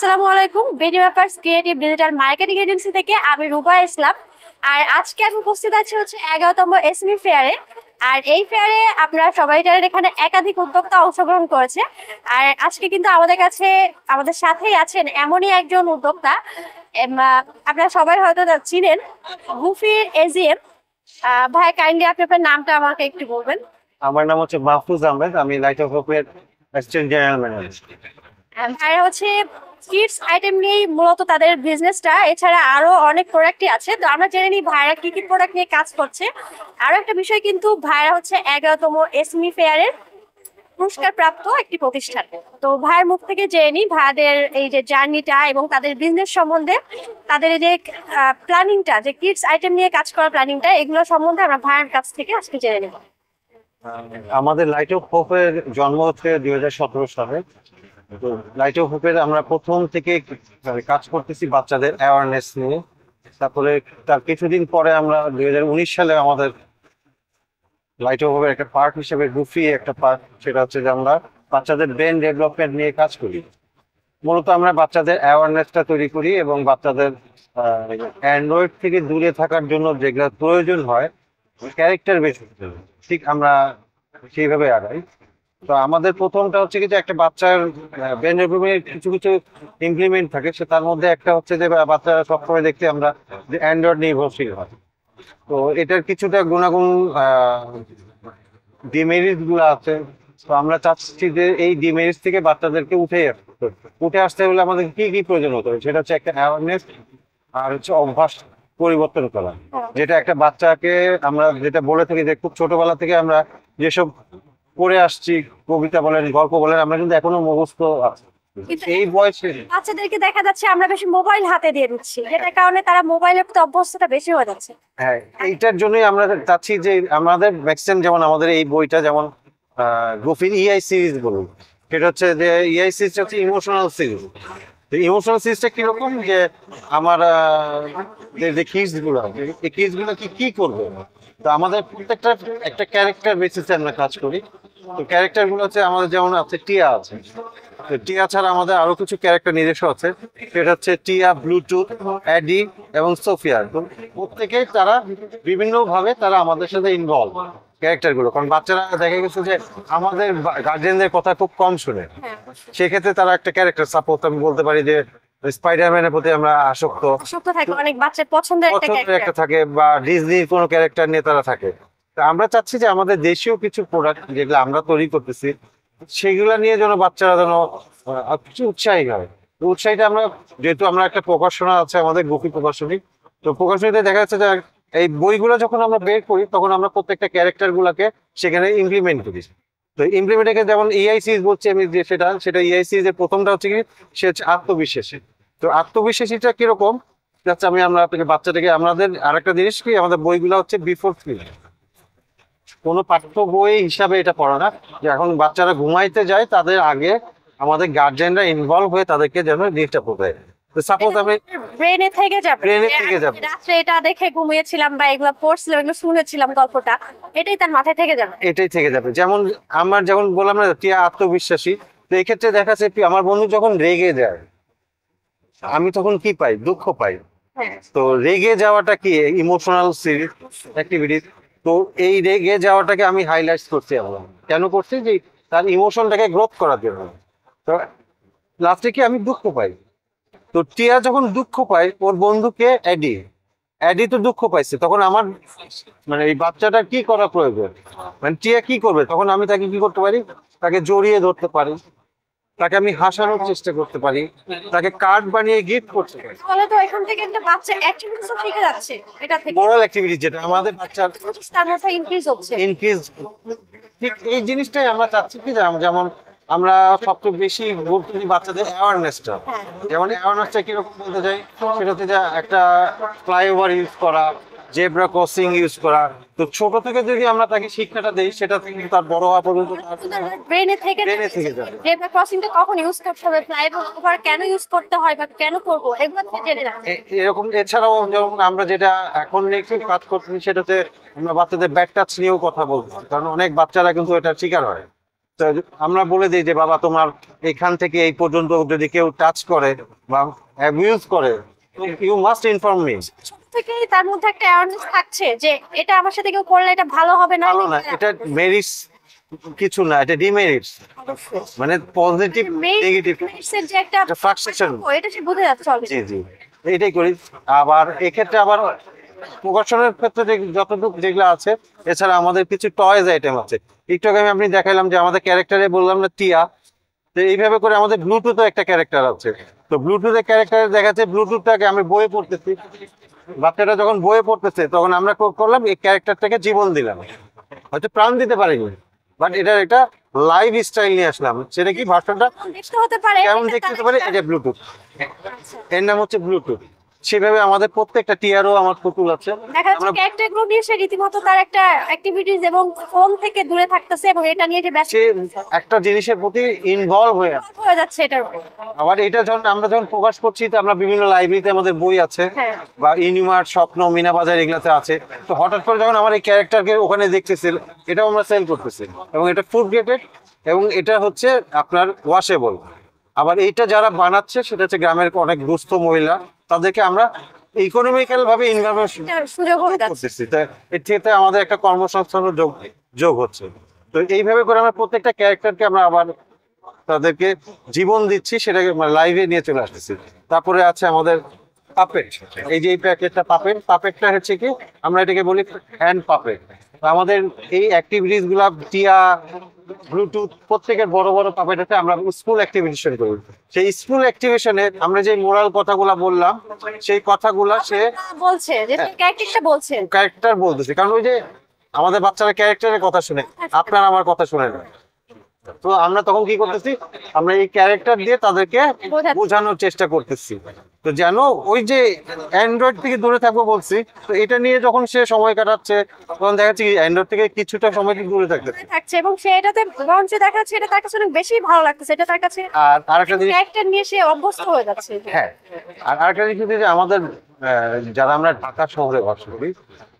আসসালামু আলাইকুম। বিডি ব্যাপারস ক্রিয়েটিভ ডিজিটাল মার্কেটিং এজেন্সি থেকে আমি রুবা ইসলাম। আর আজকে আমি উপস্থিত আছি 11তম এসএমই ফেয়ারে। আর এই ফেয়ারে আপনারা সবাই জানেন এখানে একাধিক উদ্যোক্তা অংশগ্রহণ করেছে। আর আজকে কিন্তু আমাদের সাথেই আছেন এমনই একজন উদ্যোক্তা, আপনারা সবাই হয়তো চিনেন, গুফির এজিএম। ভাই, কাইন্ডলি আপনি আপনার নামটা আমাকে একটু বলবেন। আমার নাম হচ্ছে মাহফুজ আহমেদ, আমি লাইট অফ হোপের অ্যাসিস্ট্যান্ট জেনারেল ম্যানেজার। ভাইরা কিডস আইটেম নিয়ে মূলত তাদের বিজনেসটা, এছাড়া আরো অনেক প্রোডাক্টই আছে। তো আমরা জেনে নিই ভাইরা কি কি প্রোডাক্ট নিয়ে কাজ করছে। আরো একটা বিষয়, কিন্তু ভাইরা 11তম এসএমই ফেয়ারের পুরস্কার প্রাপ্ত একটি প্রতিষ্ঠান। তো ভাইয়ের মুখ থেকে জেনে নিই ভাইদের এই যে জার্নিটা এবং তাদের বিজনেস সম্বন্ধে, তাদের এই যে প্ল্যানিংটা, যে কিডস আইটেম নিয়ে কাজ করার প্ল্যানিংটা, এগুলো সম্বন্ধে আমরা ভাইয়ের কাছ থেকে আজকে জেনে নেব। আমাদের লাইট অফ হোপের জন্ম হচ্ছে 2017 সালে। তো লাইট অফ হোপের আমরা প্রথম থেকে কাজ করতেছি বাচ্চাদের অ্যাওয়ারনেস নিয়ে। তারপরে তার কিছুদিন পরে আমরা 2019 সালে আমাদের লাইট অফ হোপের একটা পার্ট হিসেবে গুফি একটা পার্ট, সেটা হচ্ছে যে আমরা বাচ্চাদের ব্রেন ডেভেলপমেন্ট নিয়ে কাজ করি। মূলত আমরা বাচ্চাদের অ্যাওয়ারনেসটা তৈরি করি এবং বাচ্চাদের অ্যান্ড্রয়েড থেকে দূরে থাকার জন্য যেগুলো প্রয়োজন হয় ক্যারেক্টার বেসিস, ঠিক আমরা সেইভাবে আগাই। তো আমাদের প্রথমটা হচ্ছে কি, যে একটা বাচ্চার ব্রেন ডেভেলপমেন্ট কিছু কিছু ইমপ্লিমেন্ট থাকে, সে তার মধ্যে একটা হচ্ছে যে বাচ্চারা সবসময় দেখতে আমরা যে অ্যান্ড্রয়েড নির্ভরশীল হয়। তো এটার কিছুটা গুণাগুণ ডিমেরিটস গুলো আছে। তো আমরা চাচ্ছি যে এই ডিমেরিটস থেকে বাচ্চাদেরকে উঠে আসতে হলে আমাদের কি কি প্রয়োজন হতে হবে, সেটা হচ্ছে একটা অ্যাওয়ারনেস আর হচ্ছে অভ্যাস পরিবর্তন করা। যেটা একটা বাচ্চাকে আমরা যেটা বলে থাকি যে খুব ছোটবেলা থেকে আমরা যেসব পড়ে আসছি, কবিতা বলেন, গল্প বলেন, আমরা কিন্তু এখনো মুখস্থ আছে। এই বয়সে বাচ্চাদেরকে দেখা যাচ্ছে আমরা বেশি মোবাইল হাতে দিয়ে দিচ্ছি, যেটার কারণে তারা মোবাইলের প্রতি অভ্যস্ততা বেশি হয়ে যাচ্ছে। হ্যাঁ, এইটার জন্যই আমরা চাচ্ছি যে আমাদের ম্যাক্সিমাম, যেমন আমাদের এই বইটা যেমন গুফির ইআই সিরিজ বলুন, সেটা হচ্ছে যে ইআই সিরিজ হচ্ছে ইমোশনাল সিরিজ। ইমোশনাল সিরিজটা কিরকম, যে আমার যে কিডস গুলো, এই কিডস গুলো কি করবে। তো আমাদের প্রত্যেকটা একটা ক্যারেক্টার বেসিসে আমরা কাজ করি। তো ক্যারেক্টার গুলো হচ্ছে আমাদের, যেমন আছে টিয়া আছে, তো টিয়া ছাড়া আমাদের আরো কিছু ক্যারেক্টার নিজস্ব আছে। সেটা হচ্ছে টিয়া, ব্লুটুথ, অ্যাডি এবং সোফিয়া। তো প্রত্যেকেই তারা বিভিন্ন ভাবে তারা আমাদের সাথে ইনভলভ ক্যারেক্টার গুলো, কারণ বাচ্চারা দেখা গেছে যে আমাদের গার্জিয়ানদের কথা খুব কম শুনে। সেক্ষেত্রে তারা একটা ক্যারেক্টার, সাপোজ আমি বলতে পারি যে স্পাইডারম্যানের প্রতি আমরা আসক্ত থাকে, অনেক বাচ্চার পছন্দের একটা থাকে, বা ডিজনির কোনো ক্যারেক্টার নিয়ে তারা থাকে। তা আমরা চাচ্ছি যে আমাদের দেশীয় কিছু প্রোডাক্ট যেগুলো আমরা তৈরি করতেছি, সেগুলো নিয়ে যেন বাচ্চারা যেন কিছু উৎসাহী হয়। তো উৎসাহীটা আমরা, যেহেতু আমরা একটা প্রকাশনা আছে আমাদের গুফি প্রকাশনী, তো প্রকাশনীতে দেখা যাচ্ছে যে এই বইগুলো যখন আমরা বের করি তখন আমরা প্রত্যেকটা ক্যারেক্টার গুলাকে সেখানে ইমপ্লিমেন্ট করি। তো ইমপ্লিমেন্টে যেমন ইআই সিরিজ বলছি আমি, যে সেটা ইআই সিরিজের প্রথমটা হচ্ছে কি, সে হচ্ছে আত্মবিশ্বাসী। তো আত্মবিশ্বাসীটা কিরকম যাচ্ছে, আমরা আপনাকে বাচ্চাটাকে, আমাদের আরেকটা জিনিস কি, আমাদের বইগুলো হচ্ছে বিফোর স্ক্রিন, কোনো পাঠ্য বই হিসাবে এটা পড়া না। যে এখন বাচ্চারা ঘুমাইতে যায় তাদের আগে আমাদের গার্জিয়ানরা ইনভলভ হয়ে তাদেরকে যেন জিনিসটা পড়ায়। তো সাপোজ আমি ব্রেনে থেকে যাবে, রাত্রে এটা দেখে ঘুমিয়েছিলাম বা এগুলো পড়ছিলাম, এগুলো শুনেছিলাম গল্পটা, এটাই তার মাথায় থেকে যাবে, এটাই থেকে যাবে। যেমন আমার যেমন বললাম না, টিয়া আত্মবিশ্বাসী। তো এই ক্ষেত্রে দেখা যাচ্ছে আমার বন্ধু যখন রেগে যায়, আমি তখন কি পাই, দুঃখ পাই। তো রেগে যাওয়াটা কি ইমোশনাল সিরিজ অ্যাক্টিভিটিস। তো এই রেগে যাওয়াটাকে আমি হাইলাইট করছি। আমরা কেন করছি, যে তার ইমোশনটাকে গ্রোথ করার জন্য। তো লাস্টে কি আমি দুঃখ পাই। তো টিয়া যখন দুঃখ পায়, ওর বন্ধুকে অ্যাডি তো দুঃখ পাইছে, তখন আমার মানে এই বাচ্চাটার কি করা প্রয়োজন, মানে টিয়া কি করবে, তখন আমি তাকে কি করতে পারি, তাকে জড়িয়ে ধরতে পারি, তাকে আমি হাসানোর চেষ্টা করতে পারি, তাকে কার্ড বানিয়ে গিফট করতে পারি। তাহলে তো এখান থেকে একটা বাচ্চা অ্যাক্টিভিটিসও শিখে যাচ্ছে, এটা থেকে মোরাল অ্যাক্টিভিটি যেটা আমাদের বাচ্চার তার মধ্যে ইনক্রিজ। ঠিক এই জিনিসটাই আমরা চাচ্ছি কি, যেমন আমরা সবচেয়ে বেশি গুরুত্ব দিই বাচ্চাদের অ্যাওয়ারনেসটা। যেমন অ্যাওয়ারনেসটা কিরকম বলতে চাই, সেটা হচ্ছে যে একটা ফ্লাইওভার ইউজ করা, জেব্রা ক্রসিং ইউজ করা। তো ছোট থেকে যদি আমরা তাকে শিক্ষাটা দেই, সেটা থেকে তার বড় হওয়া পর্যন্ত ব্রেনে থেকে যাবে। জেব্রা ক্রসিংটা কখন ইউজ করতে হবে, ফ্লাইওভার কেন ইউজ করতে হয় বা কেন করব, এগুলো থেকে জেনে রাখতে এরকম। এছাড়াও যেমন আমরা যেটা এখন একটু কাজ করতেছি, সেটাতে আমরা বাচ্চাদের ব্যাড টাচ নিয়েও কথা বলবো, কারণ অনেক বাচ্চারা কিন্তু এটা শিকার হয়। তো আমরা বলে দিই যে বাবা তোমার এখান থেকে এই পর্যন্ত যদি কেউ টাচ করে বা অ্যাবিউজ করে, ইউ মাস্ট ইনফর্ম মি। ছোট থেকেই তার মধ্যে একটা অ্যাওয়ারনেস থাকছে যে এটা আমার সাথে কেউ করলে এটা ভালো হবে না। ভালো না, এটা মেরিটস কিছু না, এটা ডিমেরিটস, মানে পজিটিভ নেগেটিভ যে একটা ফ্লাকচুয়েশন। এটা সে বুঝে যাচ্ছে অলরেডি। জি জি, এইটাই করি। আবার এক্ষেত্রে আবার প্রকাশনের ক্ষেত্রে যতটুকু যেগুলো আছে, এছাড়া আমাদের কিছু টয়েজ আইটেম আছে। একটু আগে আমি আপনি দেখাইলাম যে আমাদের ক্যারেক্টারে বললাম না টিয়া, তো এইভাবে করে আমাদের ব্লুটুথও একটা ক্যারেক্টার আছে। তো ব্লুটুথের ক্যারেক্টারে দেখা যাচ্ছে ব্লুটুথটাকে আমি বইয়ে পড়তেছি, বাচ্চাটা যখন বইয়ে পড়তেছে তখন আমরা করলাম এই ক্যারেক্টারটাকে জীবন দিলাম, হয়তো প্রাণ দিতে পারিনি, বাট এটার একটা লাইভ স্টাইল নিয়ে আসলাম। সেটা কি ভার্সনটা দেখতে হতে পারে, কেমন এটা দেখতে তার পারে, একটা- এটা ব্লুটুথ, আচ্ছা। এর নাম হচ্ছে ব্লুটুথ। সেভাবে আমাদের প্রত্যেকটা টিয়ারও আমার পুতুল আছে। দেখা যাচ্ছে আমরা ক্যারেক্টার গুলো নিয়ে সে রীতিমতো তার একটা অ্যাক্টিভিটিস এবং ফোন থেকে দূরে থাকতেছে এবং এটা নিয়ে যে ব্যস্ত সে একটা জিনিসের প্রতি ইনভলভ হয়ে আছে। হয়ে যাচ্ছে এটার উপর। আবার এটা যখন আমরা প্রকাশ করছি, তো আমরা বিভিন্ন লাইব্রেরিতে আমাদের বই আছে, হ্যাঁ। বা ইউনিমার্ট, স্বপ্ন, মিনা বাজার এগুলাতে আছে। তো হঠাৎ করে যখন আমার এই ক্যারেক্টারকে ওখানে দেখতেছি, এটাও আমরা সেল করতেছি, এবং এটা ফুড গ্রেডেড, এবং এটা হচ্ছে আপনার ওয়াশেবল। আবার এইটা যারা বানাচ্ছে সেটা হচ্ছে গ্রামের অনেক দুস্থ মহিলা, তাদেরকে আমরা ইকোনমিক্যাল ভাবে ইনভলভ এটা সুযোগ হয়ে যাচ্ছে। করতেছি। তাই এর থেকে আমাদের একটা কর্মসংস্থানের যোগ যোগ হচ্ছে। তো এইভাবে করে আমরা প্রত্যেকটা ক্যারেক্টারকে আমরা আবার তাদেরকে জীবন দিচ্ছি, সেটাকে লাইভে নিয়ে চলে আসতেছি। তারপরে আছে আমাদের পাপেট, এই যে এই প্যাকেটটা পাপেটটা হচ্ছে কি, আমরা এটাকে বলি হ্যান্ড পাপেট। আমাদের এই অ্যাক্টিভিটিস গুলা টিয়া, ব্লুটুথ, প্রত্যেকের বড় বড় পাপেট আছে। আমরা স্কুল অ্যাক্টিভিশন করি, সেই স্কুল অ্যাক্টিভিশনে আমরা যে মোরাল কথাগুলা বললাম, সেই কথাগুলা সে বলছে যে ক্যারেক্টারটা বলছে। ক্যারেক্টার বলতেছে, কারণ ওই যে আমাদের বাচ্চারা ক্যারেক্টারের কথা শুনে, আপনার আমার কথা শুনে না। তো আমরা তখন কি করতেছি, আমরা এই ক্যারেক্টার দিয়ে তাদেরকে বোঝাচ্ছি। বোঝানোর চেষ্টা করতেছি। তো যেন ওই যে অ্যান্ড্রয়েড থেকে দূরে থাকবো বলছি, তো এটা নিয়ে যখন সে সময় কাটাচ্ছে, তখন দেখা যাচ্ছে অ্যান্ড্রয়েড থেকে কিছুটা সময় থেকে দূরে থাকতেছে। থাকছে এবং সে এটাতে বরঞ্চ দেখা যাচ্ছে এটা তার কাছে অনেক বেশি ভালো লাগতেছে, এটা তার কাছে আর আরেকটা জিনিস, ক্যারেক্টার নিয়ে সে অভ্যস্ত হয়ে যাচ্ছে। হ্যাঁ, আর আরেকটা জিনিস হচ্ছে যে আমাদের যারা আমরা ঢাকা শহরে বাস করি,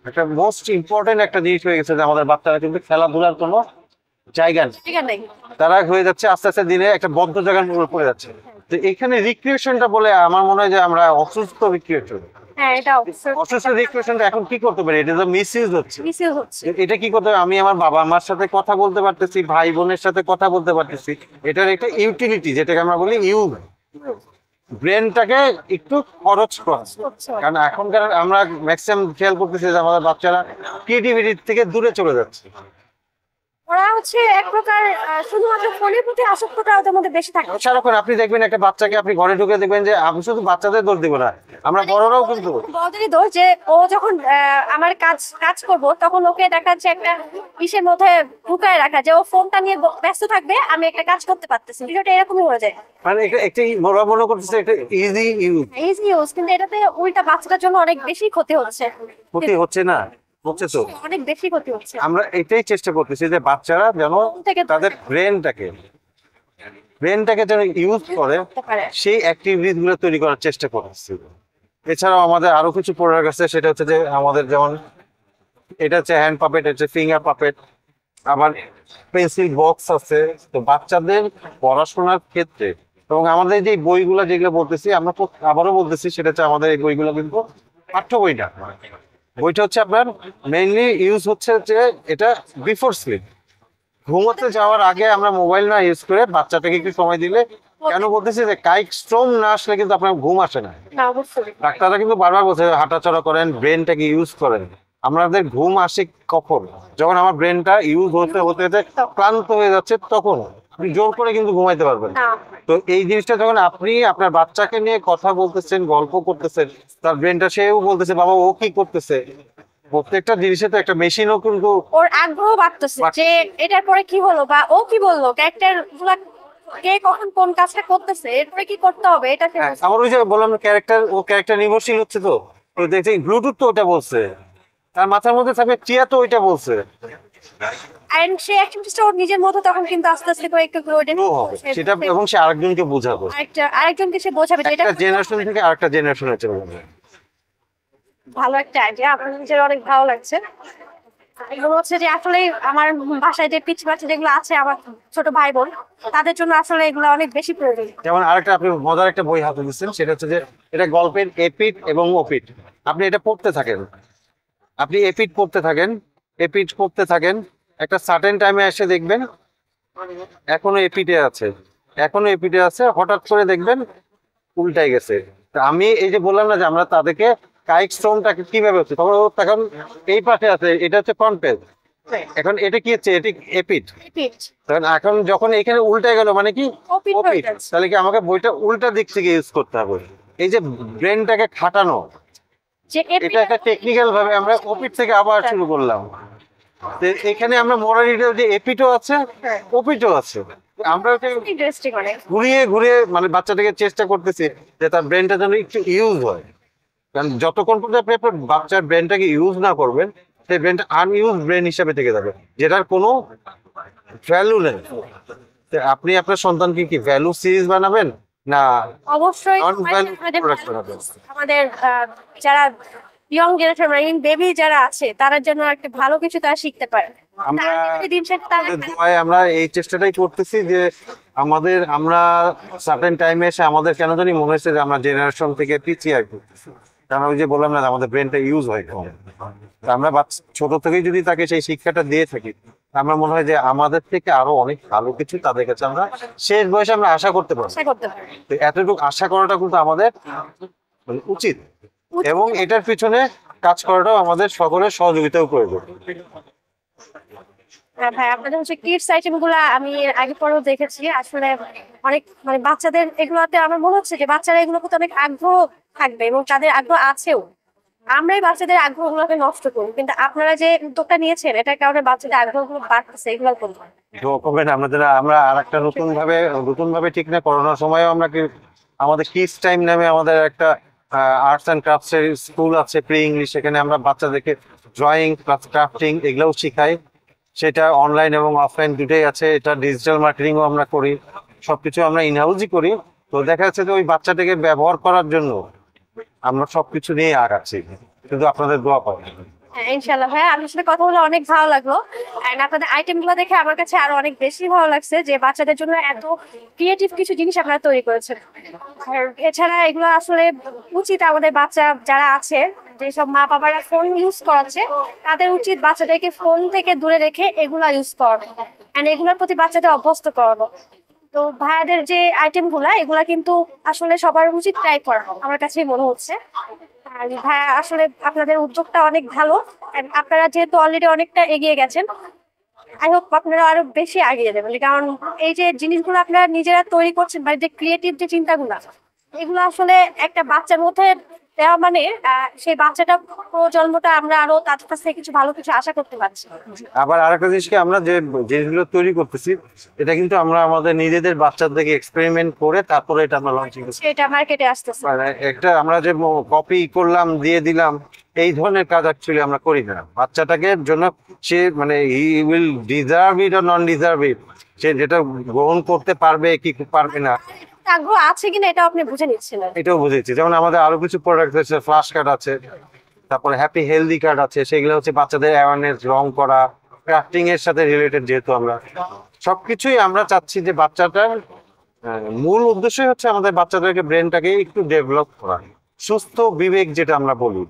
একটা মোস্ট ইম্পর্টেন্ট একটা জিনিস হয়ে গেছে যে আমাদের বাচ্চারা কিন্তু খেলাধুলার কোনো জায়গা নেই। ঠিক আছে। তারা হয়ে যাচ্ছে আস্তে আস্তে দিনে একটা বদ্ধ জায়গার মধ্যে পড়ে যাচ্ছে। তো এখানে রিক্রিয়েশনটা বলে আমার মনে হয় যে আমরা অসুস্থ রিক্রিয়েশন, হ্যাঁ, এটা অবশ্যই অসুস্থ রিক্রিয়েশনটা এখন কি করতে পারি, এটা তো মিসইউজ হচ্ছে। মিসইউজ হচ্ছে। এটা কি করতে হবে, আমি আমার বাবা মার সাথে কথা বলতে পারতেছি, ভাই বোনের সাথে কথা বলতে পারতেছি, এটার একটা ইউটিলিটি যেটাকে আমরা বলি ইউজ, ব্রেনটাকে একটু খরচ করা। কারণ এখনকার আমরা ম্যাক্সিমাম খেয়াল করতেছি যে আমাদের বাচ্চারা ক্রিয়েটিভিটি থেকে দূরে চলে যাচ্ছে। ওরা হচ্ছে এক প্রকার শুধুমাত্র ফোনের প্রতি আসক্তটা ওদের মধ্যে বেশি থাকে। সারাক্ষণ আপনি দেখবেন একটা বাচ্চাকে, আপনি ঘরে ঢুকে দেখবেন যে, আমি শুধু বাচ্চাদের দোষ দিব না, আমরা বড়রাও কিন্তু বড়দেরই দোষ যে ও যখন আমার কাজ করব তখন ওকে দেখা যাচ্ছে একটা ইসের মধ্যে ঢুকায় রাখা যে ও ফোনটা নিয়ে ব্যস্ত থাকবে, আমি একটা কাজ করতে পারতেছি। বিষয়টা এরকমই হয়ে যায়। মানে এটা একটা ওরা মনে করতেছে একটা ইজি ইউজ, ইজি ইউজ, কিন্তু এটাতে উল্টা বাচ্চাটার জন্য অনেক বেশি ক্ষতি হচ্ছে। ক্ষতি হচ্ছে না, হচ্ছে তো। অনেক বেশি ক্ষতি হচ্ছে। আমরা এটাই চেষ্টা করতেছি যে বাচ্চারা যেন থেকে তাদের ব্রেনটাকে যেন ইউজ করে, করতে পারে। সেই অ্যাক্টিভিটিস গুলো তৈরি করার চেষ্টা করতেছি। এছাড়াও আমাদের আরো কিছু প্রোডাক্ট আছে, সেটা হচ্ছে যে আমাদের যেমন এটা হচ্ছে হ্যান্ড পাপেট, হচ্ছে ফিঙ্গার পাপেট, আবার পেন্সিল বক্স আছে। তো বাচ্চাদের পড়াশোনার ক্ষেত্রে, এবং আমাদের যে বইগুলো যেগুলো বলতেছি, আমরা আবারও বলতেছি, সেটা হচ্ছে আমাদের এই বইগুলো কিন্তু পাঠ্য বই না। বইটা হচ্ছে আপনার মেইনলি ইউজ হচ্ছে যে এটা বিফোর স্লিপ, ঘুমোতে যাওয়ার আগে আমরা মোবাইল না ইউজ করে বাচ্চাটাকে একটু সময় দিলে, কেন বলতেছি যে কায়িক শ্রম না আসলে কিন্তু আপনার ঘুম আসে না। না, অবশ্যই। ডাক্তাররা কিন্তু বারবার বলছে হাঁটাচলা করেন, ব্রেনটাকে ইউজ করেন। আমাদের ঘুম আসে কখন, যখন আমার ব্রেনটা ইউজ হতে হতে হতে ক্লান্ত হয়ে যাচ্ছে, তখন আপনি জোর করে কিন্তু ঘুমাইতে পারবেন। না, তো এই জিনিসটা যখন আপনি আপনার বাচ্চাকে নিয়ে কথা বলতেছেন, গল্প করতেছেন, তার ব্রেনটা সেও বলতেছে বাবা ও কি করতেছে। প্রত্যেকটা জিনিসে তো একটা মেশিনও কিন্তু ওর আগ্রহ বাড়তেছে যে এটার পরে কি হলো বা ও কি বললো, ক্যারেক্টার গুলা কে কখন কোন কাজটা করতেছে, এরপরে কি করতে হবে, এটা সে বুঝছে। আমার ওই যে বললাম ক্যারেক্টার নির্ভরশীল হচ্ছে। তো তো দেখছি ব্লুটুথ তো ওটা বলছে, তার মাথার মধ্যে থাকবে টিয়া তো ওইটা বলছে। এন্ড সে অ্যাক্টিভিটিসটা ওর নিজের মতো তখন কিন্তু আস্তে আস্তে করে একটু করে Grow হবে সেটা, এবং সে আরেকজনকে বোঝাবে, আরেকজনকে সে বোঝাবে যে এটা একটা জেনারেশন থেকে আরেকটা জেনারেশনে চলে যাবে। ভালো একটা আইডিয়া। আমার নিজের অনেক ভালো লাগছে। এগুলো হচ্ছে যে আসলে আমার বাসায় যে পিচ্ছি বাচ্চা যেগুলো আছে, আমার ছোট ভাই বোন, তাদের জন্য আসলে এগুলো অনেক বেশি প্রয়োজন। যেমন আরেকটা আপনি মজার একটা বই হাতে দিচ্ছেন, সেটা হচ্ছে যে এটা গল্পের এপিঠ এবং ওপিঠ। আপনি এটা পড়তে থাকেন, আপনি এপিঠ পড়তে থাকেন, এপিঠ পড়তে থাকেন, একটা সার্টেন টাইমে এসে দেখবেন এখনো এপিঠে আছে, এখনো এপিঠে আছে, হঠাৎ করে দেখবেন উল্টাই গেছে। তা আমি এই যে বললাম না যে আমরা তাদেরকে কায়িক শ্রমটাকে কিভাবে হচ্ছে, তখন ও তখন এই পাশে আছে, এটা হচ্ছে ফ্রন্ট পেজ, এখন এটা কি হচ্ছে, এটি এপিঠ। রিপিট। তখন এখন যখন এখানে উল্টে গেল মানে কি ওপিট হয়ে ওপিঠ, যাচ্ছে। তাহলে কি আমাকে বইটা উল্টা দিক থেকে ইউজ করতে হবে। এই যে ব্রেনটাকে খাটানো, যে এটা একটা টেকনিক্যাল ভাবে আমরা ওপিঠ থেকে আবার শুরু করলাম। তো এখানে আমরা মোরালিটা যে এপিঠও আছে ওপিঠও আছে, আমরা ওটা ইন্টারেস্টিং অনেক। ঘুরিয়ে ঘুরিয়ে মানে বাচ্চাটাকে চেষ্টা করতেছি যে তার ব্রেনটা যেন একটু ইউজ হয়। কারণ যতক্ষণ পর্যন্ত আপনি আপনার বাচ্চার ব্রেনটাকে ইউজ না করবেন, সেই ব্রেনটা আনইউজ ব্রেন হিসাবে থেকে যাবে, যেটার কোনো ভ্যালু নেই। তো আপনি আপনার সন্তানকে কি ভ্যালু সিরিজ বানাবেন না অবশ্যই নন ভ্যালু আমাদের প্রোডাক্ট বানাবেন? আমাদের যারা ইয়ং জেনারেশন মানে বেবি যারা আছে, তাদের জন্য একটা ভালো কিছু তারা শিখতে পারে। আমরা তারা যদি দিন শেষে তারা আমাদের দোয়ায় আমরা এই চেষ্টাটাই করতেছি যে আমরা সার্টেন টাইমে এসে আমাদের কেন জানি মনে হচ্ছে যে আমরা জেনারেশন থেকে পিছিয়ে আসতেছি। কারণ ওই যে বললাম না যে আমাদের ব্রেনটা ইউজ হয় কম। তা আমরা ছোট থেকেই যদি তাকে সেই শিক্ষাটা দিয়ে থাকি, আমার মনে হয় যে আমাদের থেকে আরো অনেক ভালো কিছু তাদের কাছে আমরা শেষ বয়সে আমরা আশা করতে পারবো। আশা করতে পারে। তো এতটুকু আশা করাটা কিন্তু আমাদের মানে উচিত, এবং এটার পিছনে কাজ করাটাও আমাদের সকলের সহযোগিতাও প্রয়োজন। হ্যাঁ ভাই, আপনাদের হচ্ছে কিডস আইটেম গুলা আমি এর আগে পরেও দেখেছি। আসলে অনেক মানে বাচ্চাদের এগুলোতে আমার মনে হচ্ছে যে বাচ্চারা এগুলোর প্রতি অনেক আগ্রহ থাকবে এবং তাদের আগ্রহ আছেও। আমরাই বাচ্চাদের আগ্রহ গুলোকে নষ্ট করি, কিন্তু আপনারা যে উদ্যোগটা নিয়েছেন এটার কারণে বাচ্চাদের আগ্রহ গুলো বাড়তেছে, এগুলো করবো। করবেন আমরা আর একটা নতুন ভাবে ঠিক না, করোনার সময়ও আমরা আমাদের কিডস টাইম নামে আমাদের একটা আর্টস অ্যান্ড ক্রাফটস এর স্কুল আছে, প্রি ইংলিশ, সেখানে আমরা বাচ্চাদেরকে ড্রয়িং প্লাস ক্রাফটিং এগুলোও শিখাই। সেটা অনলাইন এবং অফলাইন দুটোই আছে। এটা ডিজিটাল মার্কেটিংও আমরা করি, সবকিছু আমরা ইনহাউসই করি। তো দেখা যাচ্ছে যে ওই বাচ্চাটাকে ব্যবহার করার জন্য আমরা সবকিছু নিয়ে আগাচ্ছি, কিন্তু আপনাদের দোয়া পাই। হ্যাঁ ইনশাল্লাহ ভাইয়া, আপনার সাথে কথা বলে অনেক ভালো লাগলো। এন্ড আপনাদের আইটেম গুলো দেখে আমার কাছে আরো অনেক বেশি ভালো লাগছে যে বাচ্চাদের জন্য এত ক্রিয়েটিভ কিছু জিনিস আপনারা তৈরি করেছেন। আর এছাড়া এগুলো আসলে উচিত আমাদের বাচ্চা যারা আছে, যেসব মা বাবারা ফোন ইউজ করাচ্ছে, তাদের উচিত বাচ্চাদেরকে ফোন থেকে দূরে রেখে এগুলা ইউজ করানো এন্ড এগুলোর প্রতি বাচ্চাদের অভ্যস্ত করানো। তো ভাইয়াদের যে আইটেম গুলা, এগুলা কিন্তু আসলে সবার উচিত ট্রাই করা, আমার কাছেই মনে হচ্ছে। আর ভাইয়া আসলে আপনাদের উদ্যোগটা অনেক ভালো। And আপনারা যেহেতু অলরেডি অনেকটা এগিয়ে গেছেন, আই হোপ আপনারা আরো বেশি এগিয়ে যাবেন, কারণ এই যে জিনিসগুলো আপনারা নিজেরা তৈরি করছেন বা যে ক্রিয়েটিভ যে চিন্তাগুলো, এগুলো আসলে একটা বাচ্চার মধ্যে দেওয়া মানে সেই বাচ্চাটা প্রজন্মটা আমরা আরো তাদের কাছ থেকে কিছু ভালো কিছু আশা করতে পারছি। আবার আরেকটা জিনিসকে আমরা যে জিনিসগুলো তৈরি করতেছি, এটা কিন্তু আমরা আমাদের নিজেদের বাচ্চাদেরকে এক্সপেরিমেন্ট করে তারপরে এটা আমরা লঞ্চিং করছি। সেটা মার্কেটে আসতেছে। মানে একটা আমরা যে কপি করলাম দিয়ে দিলাম, এই ধরনের কাজ অ্যাকচুয়ালি আমরা করি না। বাচ্চাটাকে জন্য সে মানে he will deserve it or non deserve it, সে যেটা গ্রহণ করতে পারবে কি পারবে না আগ্রহ আছে কিনা এটা আপনি বুঝে নিচ্ছেন। এটাও বুঝেছি। যেমন আমাদের আরো কিছু প্রোডাক্ট আছে, ফ্লাশ কার্ড আছে, তারপরে হ্যাপি হেলদি কার্ড আছে, সেগুলো হচ্ছে বাচ্চাদের অ্যাওয়ারনেস, রং করা, ক্রাফটিং এর সাথে রিলেটেড। যেহেতু আমরা সবকিছুই আমরা চাচ্ছি যে বাচ্চাটার মূল উদ্দেশ্যই হচ্ছে আমাদের বাচ্চাদেরকে ব্রেনটাকে একটু ডেভেলপ করা, সুস্থ বিবেক যেটা আমরা বলি,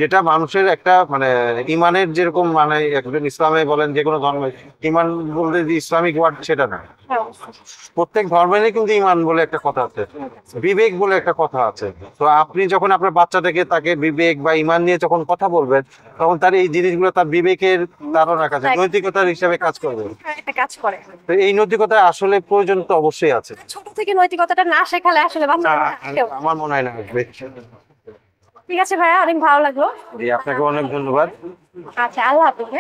যেটা মানুষের একটা মানে ইমানের যেরকম মানে একজন ইসলামে বলেন যে কোনো ধর্মে ইমান বলতে যে ইসলামিক ওয়ার্ড সেটা না, প্রত্যেক ধর্মেরই কিন্তু ইমান বলে একটা কথা আছে, বিবেক বলে একটা কথা আছে। তো আপনি যখন আপনার বাচ্চাটাকে তাকে বিবেক বা ইমান নিয়ে যখন কথা বলবেন, তখন তার এই জিনিসগুলো তার বিবেকের ধারণার কাছে নৈতিকতার হিসাবে কাজ করবে। একটা কাজ করে, তো এই নৈতিকতা আসলে প্রয়োজন তো অবশ্যই আছে। ছোট থেকে নৈতিকতাটা না শেখালে আসলে বাচ্চারা আমার মনে হয় না আসবে। ঠিক আছে ভাইয়া, অনেক ভালো লাগলো। জি, আপনাকে অনেক ধন্যবাদ। আচ্ছা, আল্লাহ হাফেজ।